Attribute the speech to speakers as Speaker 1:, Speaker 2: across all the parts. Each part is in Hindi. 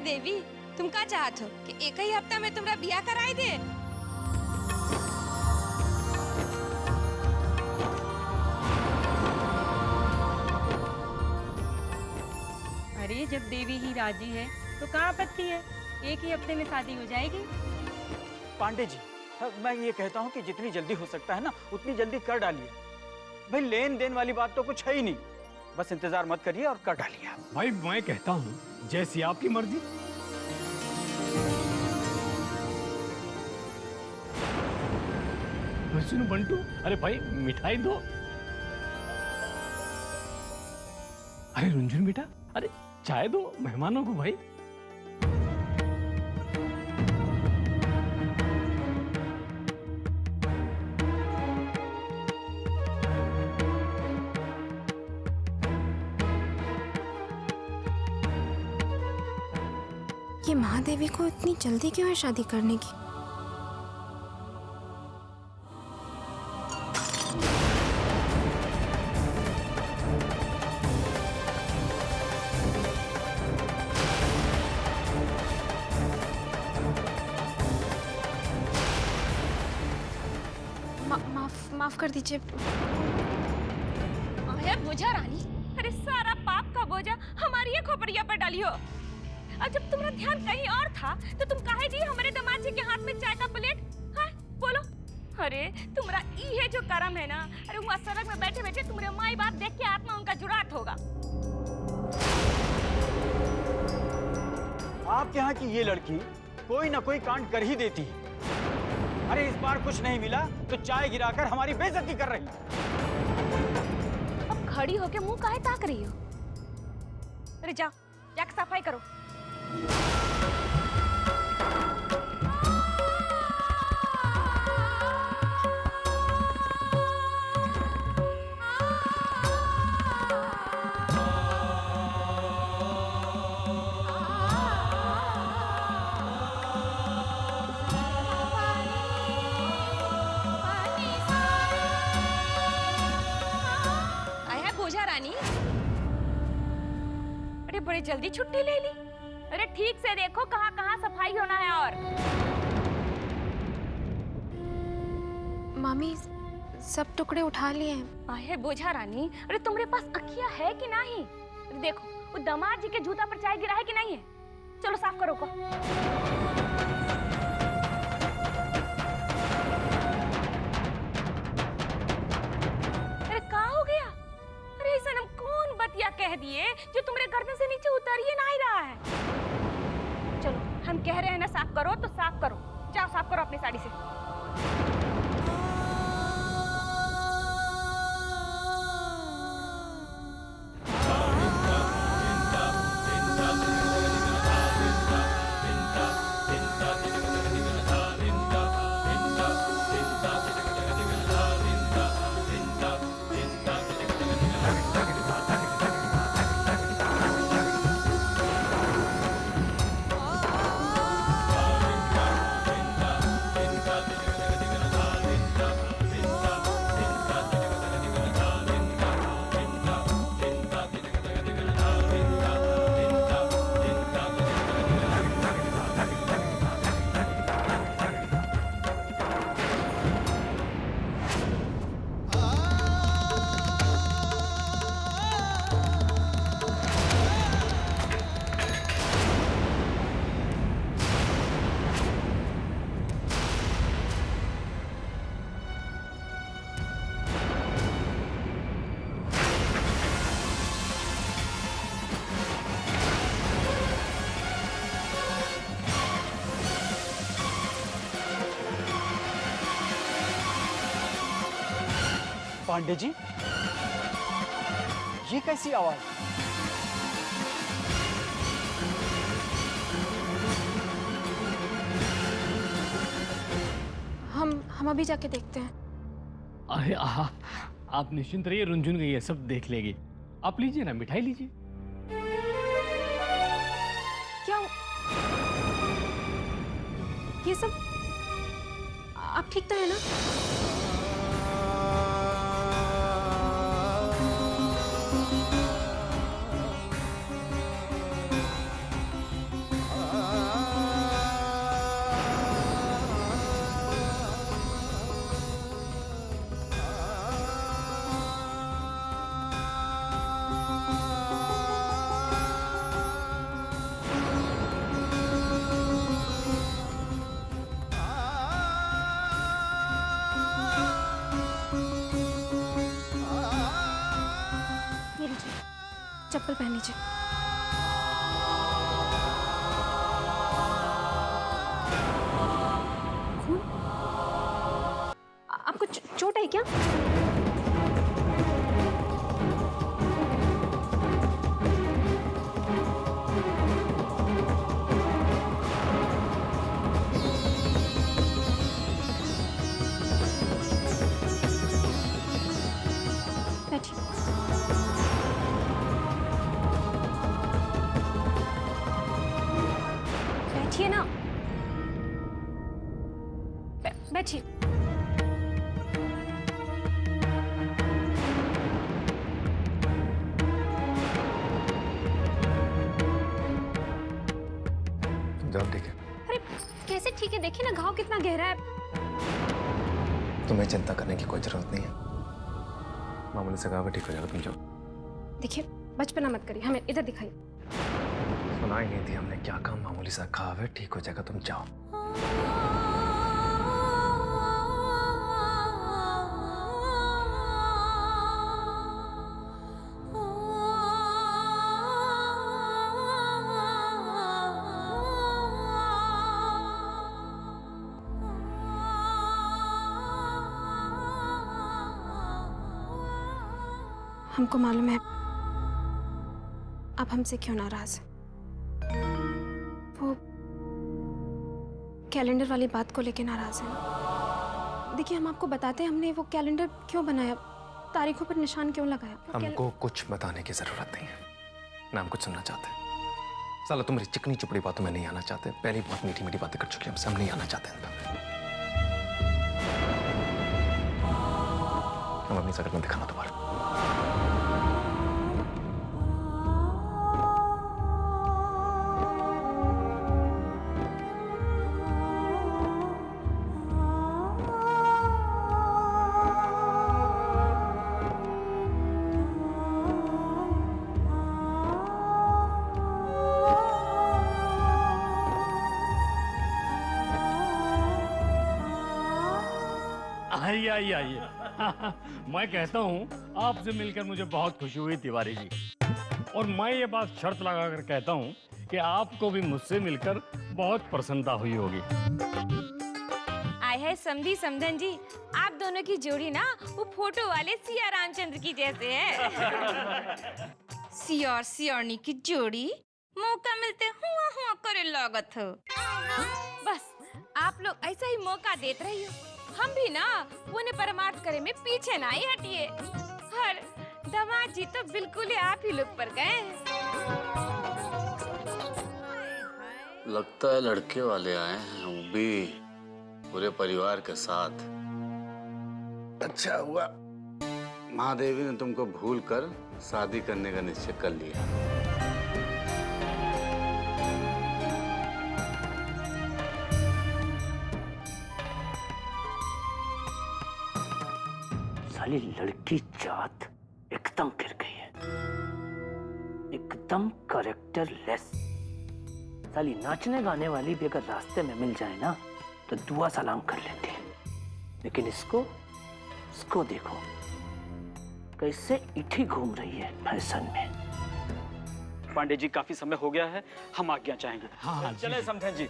Speaker 1: देवी, तुम का चाहत हो कि एक ही हफ्ता में तुम्हारा बियाह कराई दे?
Speaker 2: अरे जब देवी ही राजी है तो कहाँ आपत्ति है, एक ही हफ्ते में शादी हो जाएगी।
Speaker 3: पांडे जी, मैं ये कहता हूँ कि जितनी जल्दी हो सकता है ना उतनी जल्दी कर डालिए। भाई लेन देन वाली बात तो कुछ है ही नहीं, बस इंतजार मत करिए और कर डालिए आप।
Speaker 4: भाई मैं कहता हूँ जैसी आपकी मर्जी। सुनो बंटू, अरे भाई मिठाई दो। अरे रुंझुन बेटा, अरे चाय दो मेहमानों को भाई।
Speaker 5: ये महादेवी को इतनी जल्दी क्यों है शादी करने की? माफ कर दीजिए।
Speaker 1: अरे बोझा रानी, अरे सारा पाप का बोझा हमारी ये खोपड़िया पर डाली हो। और जब तुम्हारा ध्यान कहीं और था तो तुम काहे दी हमारे दामाद जी के हाथ में चाय का प्लेट? हाँ बोलो। अरे तुम्हारा ई है जो कर्म है ना, अरे वहाँ सड़क में बैठे बैठे तुम्हारे माई बाप देख के आत्मा उनका जुड़ात होगा।
Speaker 3: आपके यहाँ की ये लड़की कोई ना कोई कांड कर ही देती है। अरे इस बार कुछ नहीं मिला तो चाय गिराकर हमारी बेइज्जती कर रही है।
Speaker 1: अब खड़ी होके मुंह काहे ताक रही हो? अरे जाओ जाके सफाई करो। रानी, अरे बड़ी जल्दी छुट्टी ले ली। अरे ठीक से देखो कहाँ कहाँ सफाई होना है। और
Speaker 5: मामी सब टुकड़े उठा लिए हैं।
Speaker 1: आहे बोझा रानी, अरे तुम्हारे पास अखियां है कि नहीं? अरे देखो वो दामाद जी के जूता पर चाय गिरा है कि नहीं है? चलो साफ करो को। अरे कहाँ हो गया? अरे सनम कौन बतिया कह दिए जो तुम्हारे गर्दन से नीचे उतर ही नहीं रहा है? चलो हम कह रहे हैं ना साफ करो तो साफ करो। जाओ साफ करो अपनी साड़ी से।
Speaker 3: पांडे जी, ये कैसी आवाज?
Speaker 5: हम अभी जाके देखते हैं।
Speaker 4: अरे आप निश्चिंत रहिए, रुंझुन गई है, सब देख लेगी। आप लीजिए ना, मिठाई लीजिए।
Speaker 5: क्या ये सब? आप ठीक तो है ना? चप्पल पहन लीजिए। खून? आपको चोट है क्या? बैठिए। बैठिए ना। बैठिए।
Speaker 6: जान ठीक है?
Speaker 5: अरे कैसे ठीक है? देखिए ना घाव कितना गहरा है।
Speaker 6: तुम्हें चिंता करने की कोई जरूरत नहीं है, मामूली से कहा ठीक हो जाएगा, तुम जाओ।
Speaker 5: देखिए बचपना मत करिए, हमें इधर दिखाइए।
Speaker 6: सुना ही नहीं थी हमने क्या कहा, मामूली सा घाव है, ठीक हो जाएगा, तुम जाओ।
Speaker 5: हमको मालूम है आप हमसे क्यों नाराज हैं। वो कैलेंडर वाली बात को लेके नाराज हैं। देखिए हम आपको बताते हैं हमने वो कैलेंडर क्यों बनाया, तारीखों पर निशान क्यों लगाया।
Speaker 6: हमको कुछ बताने की जरूरत नहीं है, ना हम कुछ सुनना चाहते। साला तुम्हारी चिकनी चुपड़ी बातों में नहीं आना चाहते, पहले बहुत मीठी मीठी बातें कर चुके हमसे, हम नहीं आना चाहते इन पर। हम अपनी शकल में दिखाना दोबारा।
Speaker 4: आइए आइए आइए। मैं कहता हूँ आपसे मिलकर मुझे बहुत खुशी हुई तिवारी जी, और मैं ये बात शर्त लगाकर कहता हूँ कि आपको भी मुझसे मिलकर बहुत प्रसन्नता हुई होगी।
Speaker 1: आए है समधी समधन जी, आप दोनों की जोड़ी ना वो फोटो वाले सिया रामचंद्र की जैसे है। सिया और सियानी की जोड़ी मौका मिलते हुआ हुआ करे लागत हो। बस आप लोग ऐसा ही मौका देते रहिए, हम भी ना उन्हें परमार्थ करे में पीछे ना ही हटिए। हर दामाद जी तो बिल्कुल ही आप ही लोग पर गए।
Speaker 7: लगता है लड़के वाले आए हैं, वो भी पूरे परिवार के साथ। अच्छा हुआ महादेवी ने तुमको भूल कर शादी करने का निश्चय कर लिया।
Speaker 8: साली लड़की जात एकदम गिर गई है, एकदम कैरेक्टर लेस। साली नाचने गाने वाली भी अगर रास्ते में मिल जाए ना तो दुआ सलाम कर लेती है, लेकिन इसको देखो कैसे इठी घूम रही है फैशन में।
Speaker 3: पांडे जी काफी समय हो गया है, हम आज्ञा चाहेंगे।
Speaker 4: हाँ,
Speaker 3: चले समधन जी।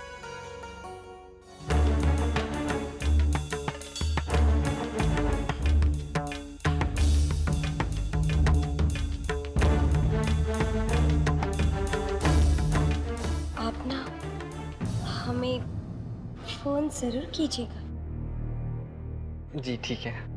Speaker 5: आप ना हमें फोन जरूर कीजिएगा।
Speaker 6: जी ठीक है।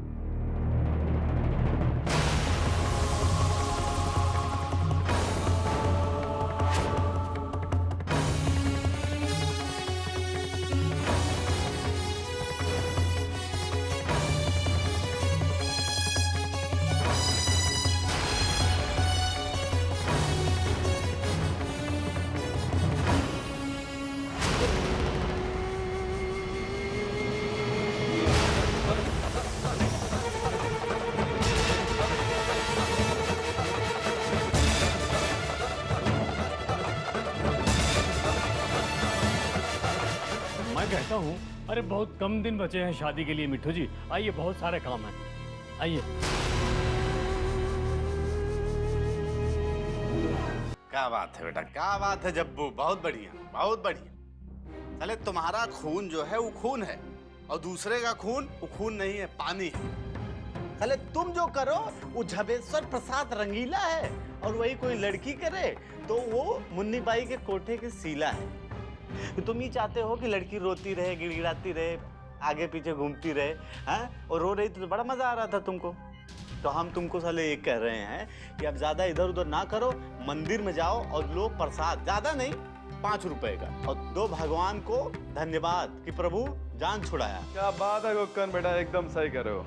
Speaker 4: मैं कहता हूँ अरे बहुत कम दिन बचे हैं शादी के लिए मिट्ठू जी, आइए बहुत सारे काम हैं, आइए।
Speaker 7: क्या बात है बेटा, क्या बात है जब्बू, बहुत बढ़िया बहुत बढ़िया। चले तुम्हारा खून जो है वो खून है और दूसरे का खून वो खून नहीं है, पानी है। चले तुम जो करो वो झबेश्वर प्रसाद रंगीला है और वही कोई लड़की करे तो वो मुन्नी बाई के कोठे के सीला है। तुम ही चाहते हो कि लड़की रोती रहे, गिड़गिड़ाती रहे, आगे पीछे घूमती रहे, हैं? और रो रही थी तो बड़ा मजा आ रहा था तुमको। तो हम तुमको साले ये कह रहे हैं कि अब ज्यादा इधर उधर ना करो, मंदिर में जाओ और लो प्रसाद, ज्यादा नहीं 5 रुपए का, और दो भगवान को धन्यवाद कि प्रभु जान छुड़ाया।
Speaker 9: क्या बात है गुक्कन बेटा, एकदम सही कर रहे हो।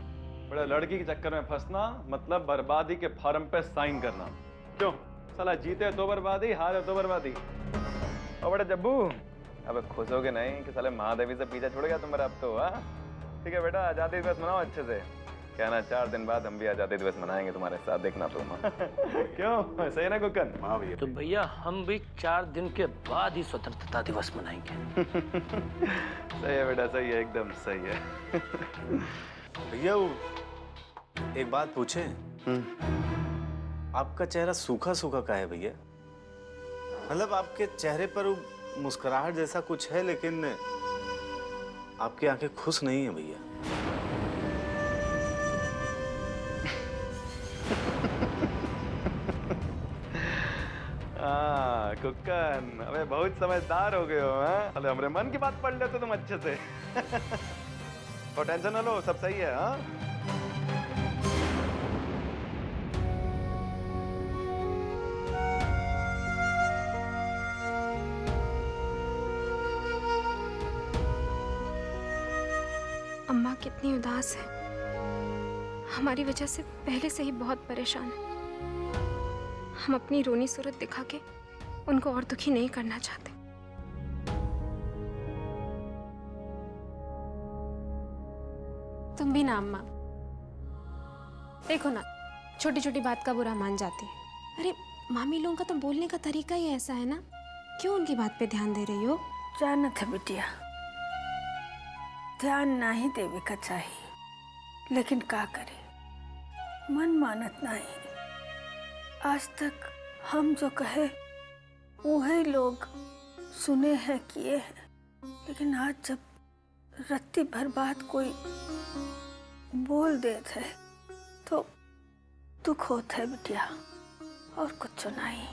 Speaker 9: बड़ा लड़की के चक्कर में फंसना मतलब बर्बादी के फॉर्म पे साइन करना। क्यों साला, जीते तो बर्बादी, हारे तो बर्बादी। और बेटा जब्बू, अब खुश हो के नहीं कि साले महादेवी से पीछा छुड़ गया तुम्हारा अब तो? हाँ ठीक है बेटा, आजादी दिवस मनाओ अच्छे से। कहना 4 दिन बाद हम भी आजादी दिवस मनाएंगे तुम्हारे साथ, देखना तुम। क्यों, सही ना गुक्कन?
Speaker 7: हाँ भैया।
Speaker 8: तो भैया हम भी 4 दिन के बाद ही स्वतंत्रता दिवस मनाएंगे।
Speaker 9: सही है बेटा, सही है, एकदम सही है।
Speaker 7: भैया वो एक बात पूछे, आपका चेहरा सूखा सूखा का है भैया? मतलब आपके चेहरे पर वो मुस्कुराहट जैसा कुछ है लेकिन आपकी आंखें खुश नहीं है भैया।
Speaker 9: हाँ कुक्कन, अबे बहुत समझदार हो गए हो। हाँ अरे हमारे मन की बात पढ़ लेते तुम अच्छे से। और टेंशन ना लो, सब सही है। हाँ
Speaker 5: अम्मा कितनी उदास है, हमारी वजह से पहले से ही बहुत परेशान है। हम अपनी रोनी सूरत दिखा के उनको और दुखी नहीं करना चाहते। तुम भी ना अम्मा, देखो ना, छोटी छोटी बात का बुरा मान जाती है। अरे मामी लोगों का तो बोलने का तरीका ही ऐसा है ना, क्यों उनकी बात पे ध्यान दे रही हो?
Speaker 10: जानत है बिटिया, ध्यान नहीं देवे का चाहिए, लेकिन का करे, मन मानत नहीं। आज तक हम जो कहे वही लोग सुने हैं, किए हैं, लेकिन आज जब रत्ती भर बात कोई बोल देते है तो दुख होता है बिटिया, और कुछ नहीं।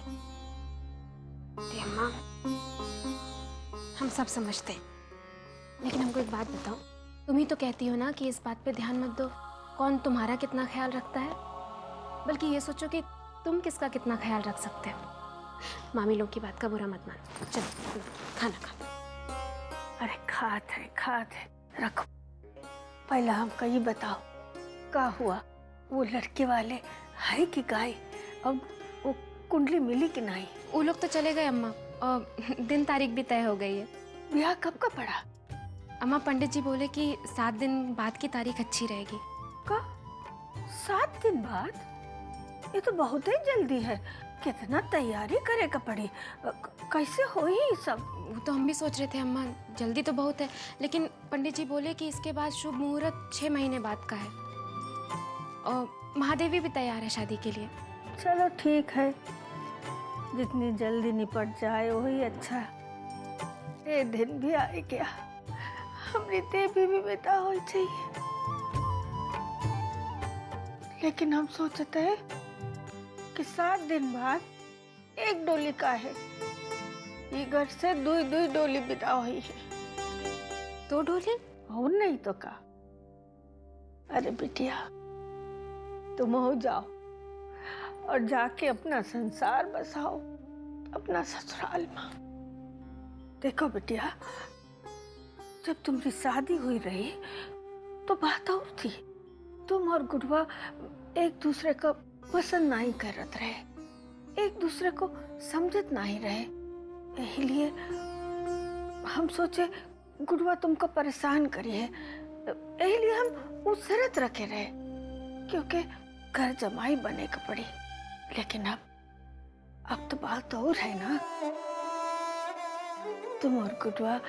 Speaker 5: अम्मा, हम सब समझते हैं, लेकिन हमको एक बात बताओ, तुम ही तो कहती हो ना कि इस बात पे ध्यान मत दो, कौन तुम्हारा कितना ख्याल रखता है, बल्कि ये सोचो कि तुम किसका कितना ख्याल रख सकते हो। मामी लोग की बात का बुरा मत मानो, चलो खाना खा।
Speaker 10: अरे खात है, रखो। पहला हमको ये बताओ, का हुआ, वो लड़के वाले है कि गाय? अब वो कुंडली मिली कि नहीं?
Speaker 5: वो लोग तो चले गए अम्मा, और दिन तारीख भी तय हो गई है।
Speaker 10: ब्याह कब का पड़ा?
Speaker 5: अम्मा पंडित जी बोले कि 7 दिन बाद की तारीख अच्छी रहेगी।
Speaker 10: का 7 दिन बाद? ये तो बहुत ही जल्दी है, कितना तैयारी करे का पड़ी, कैसे होई सब?
Speaker 5: वो तो हम भी सोच रहे थे अम्मा, जल्दी तो बहुत है, लेकिन पंडित जी बोले कि इसके बाद शुभ मुहूर्त 6 महीने बाद का है, और महादेवी भी तैयार है शादी के लिए।
Speaker 10: चलो ठीक है, जितनी जल्दी निपट जाए वही अच्छा। ये दिन भी आ गया, हमारी देवी भी बेटा हो चाहिए, लेकिन हम सोचते हैं कि 7 दिन बाद एक डोली का है, ये घर से 2 डोली विदा हुई है।
Speaker 5: 2 डोली?
Speaker 10: और नहीं तो का। अरे बिटिया, तुम हो जाओ और जाके अपना संसार बसाओ अपना ससुराल में। देखो बिटिया, जब तुम्हारी शादी हुई रही तो बात और थी, तुम और गुड़वा एक दूसरे का पसंद नहीं करत रहे, एक दूसरे को समझत नहीं रहे, यही लिए हम सोचे गुड़वा तुमको परेशान करिए, यही लिए हम वो शर्त रखे रहे, क्योंकि घर जमाई बने का पड़ी। लेकिन अब तो बात और है ना, तुम और गुड़वा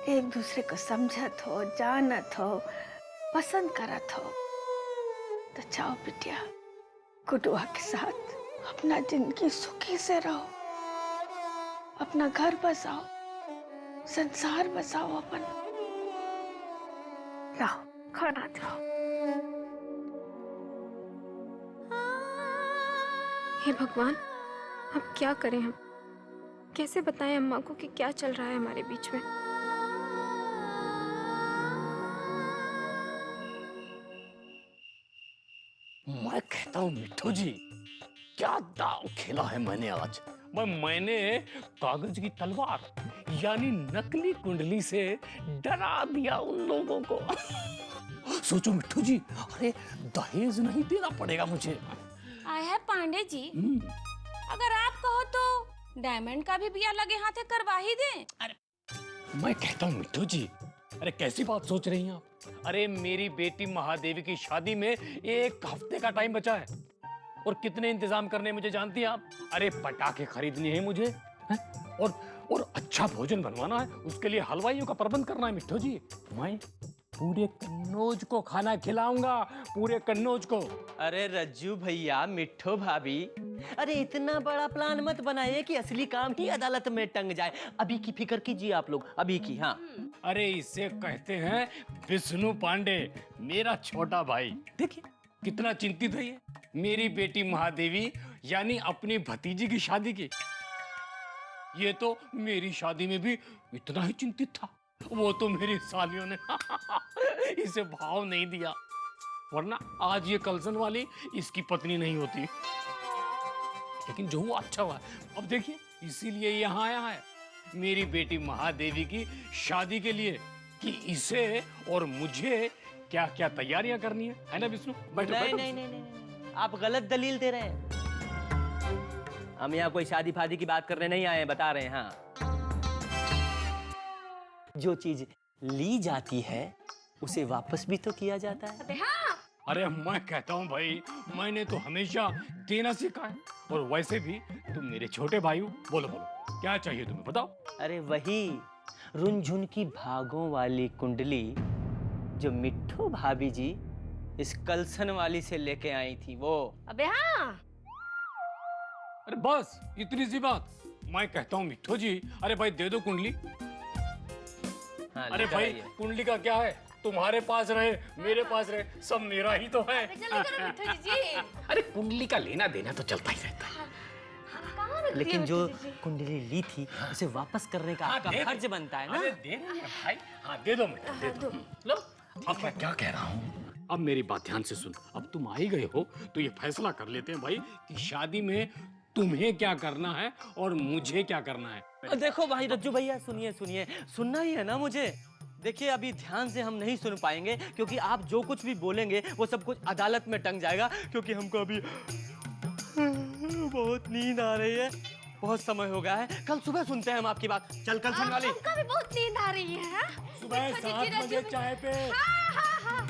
Speaker 10: एक दूसरे को समझत हो, जानत हो, पसंद करत हो, तो जाओ बिटिया, गुड़वा के साथ अपना जिंदगी सुखी से रहो। अपना घर बसाओ, संसार बसाओ अपन। लाओ खाना खाओ।
Speaker 5: हे भगवान, अब क्या करें हम? कैसे बताएं अम्मा को कि क्या चल रहा है हमारे बीच में?
Speaker 4: मैं कहता हूँ मिट्ठू जी, क्या दाव खेला है मैंने आज। मैंने कागज की तलवार यानी नकली कुंडली से डरा दिया उन लोगों को। सोचो मिट्ठू जी, अरे दहेज नहीं देना पड़ेगा मुझे।
Speaker 1: आए है पांडे जी, अगर आप कहो तो डायमंड का भी बिया लगे हाथे करवा ही दें।
Speaker 4: मैं कहता हूँ मिट्ठू जी, अरे कैसी बात सोच रही हैं आप? अरे मेरी बेटी महादेवी की शादी में 1 हफ्ते का टाइम बचा है और कितने इंतजाम करने मुझे जानती हैं आप? अरे पटाखे खरीदने हैं मुझे हैं? और अच्छा भोजन बनवाना है, उसके लिए हलवाइयों का प्रबंध करना है मिट्ठू जी। मैं पूरे कन्नौज को खाना खिलाऊंगा, पूरे कन्नौज को।
Speaker 11: अरे रज्जू भैया, मिट्ठू भाभी, अरे इतना बड़ा प्लान मत बनाइए कि असली काम ही अदालत में टंग जाए। अभी की फिक्र कीजिए आप लोग, अभी की। हाँ,
Speaker 4: अरे इसे कहते हैं विष्णु पांडे, मेरा छोटा भाई। देखिए कितना चिंतित है ये मेरी बेटी महादेवी यानी अपनी भतीजी की शादी की। ये तो मेरी शादी में भी इतना ही चिंतित था, वो तो मेरी सालियों ने इसे भाव नहीं दिया, वरना आज ये कलसन वाली इसकी पत्नी नहीं होती। लेकिन जो हुआ अच्छा हुआ। अब देखिए इसीलिए यहाँ आया है मेरी बेटी महादेवी की शादी के लिए कि इसे और मुझे क्या क्या तैयारियां करनी है ना विष्णु? बैठो
Speaker 11: नहीं,
Speaker 4: बैठो।
Speaker 11: नहीं नहीं नहीं, आप गलत दलील दे रहे हैं। हम यहाँ कोई शादी फादी की बात करने नहीं आए हैं, बता रहे हैं। हाँ, जो चीज ली जाती है उसे वापस भी तो किया जाता है।
Speaker 4: अरे मैं कहता हूँ भाई, मैंने तो हमेशा देना सीखा है, और वैसे भी तुम मेरे छोटे भाई हो। बोलो बोलो क्या चाहिए तुम्हें, बताओ।
Speaker 11: अरे वही रुनझुन की भागों वाली कुंडली जो मिट्ठू भाभी जी इस कलसन वाली से लेके आई थी, वो।
Speaker 1: अबे हाँ,
Speaker 4: अरे बस इतनी सी बात। मैं कहता हूँ मिट्ठू जी, अरे भाई दे दो कुंडली।
Speaker 11: हाँ,
Speaker 4: अरे
Speaker 11: लेकर
Speaker 4: भाई
Speaker 11: आइए।
Speaker 4: कुंडली का क्या है, तुम्हारे पास रहे मेरे पास रहे, सब मेरा ही तो है।
Speaker 1: जल्दी करो मिट्ठू जी।
Speaker 4: अरे कुंडली का लेना देना तो चलता ही रहता है।
Speaker 1: कहाँ रखती
Speaker 11: लेकिन
Speaker 1: है
Speaker 11: जो
Speaker 1: मिट्ठू जी?
Speaker 11: कुंडली ली थी उसे वापस करने का आपका
Speaker 4: दे दो।
Speaker 11: फर्ज बनता है ना।
Speaker 4: अरे दे रही है भाई, हाँ दे दो मिट्ठू, दे दो। लो, अब मैं क्या कह रहा हूँ, अब मेरी बात ध्यान से सुन। अब तुम आ ही गए हो तो ये फैसला कर लेते हैं भाई कि शादी में तुम्हें क्या करना है और मुझे क्या करना है।
Speaker 11: देखो भाई रज्जू भैया, सुनिए सुनिए, सुनना ही है ना मुझे। देखिए अभी ध्यान से हम नहीं सुन पाएंगे क्योंकि आप जो कुछ भी बोलेंगे वो सब कुछ अदालत में टंग जाएगा, क्योंकि हमको अभी बहुत नींद आ रही है, बहुत समय हो गया है। कल सुबह सुनते हैं हम आपकी बात। चल कल सुन वाली।
Speaker 1: हमको भी बहुत नींद आ रही है। हाँ?
Speaker 4: सुबह
Speaker 1: मिट्ठू जी,
Speaker 4: 7 बजे
Speaker 1: रज्जू
Speaker 4: चाय पे।
Speaker 1: हाँ हाँ हाँ।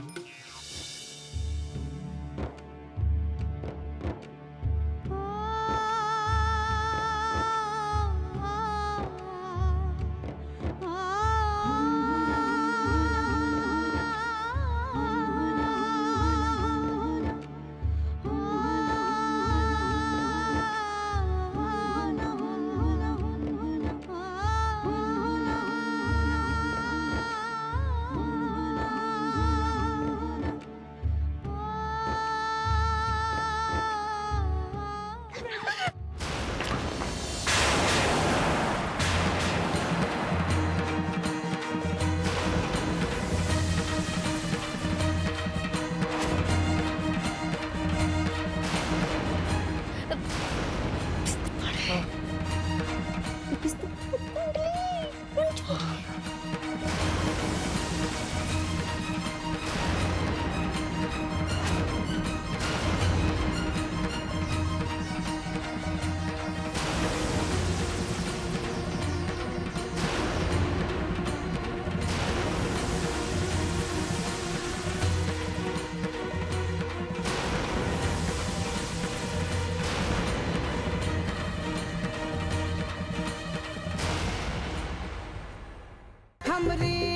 Speaker 10: हमरे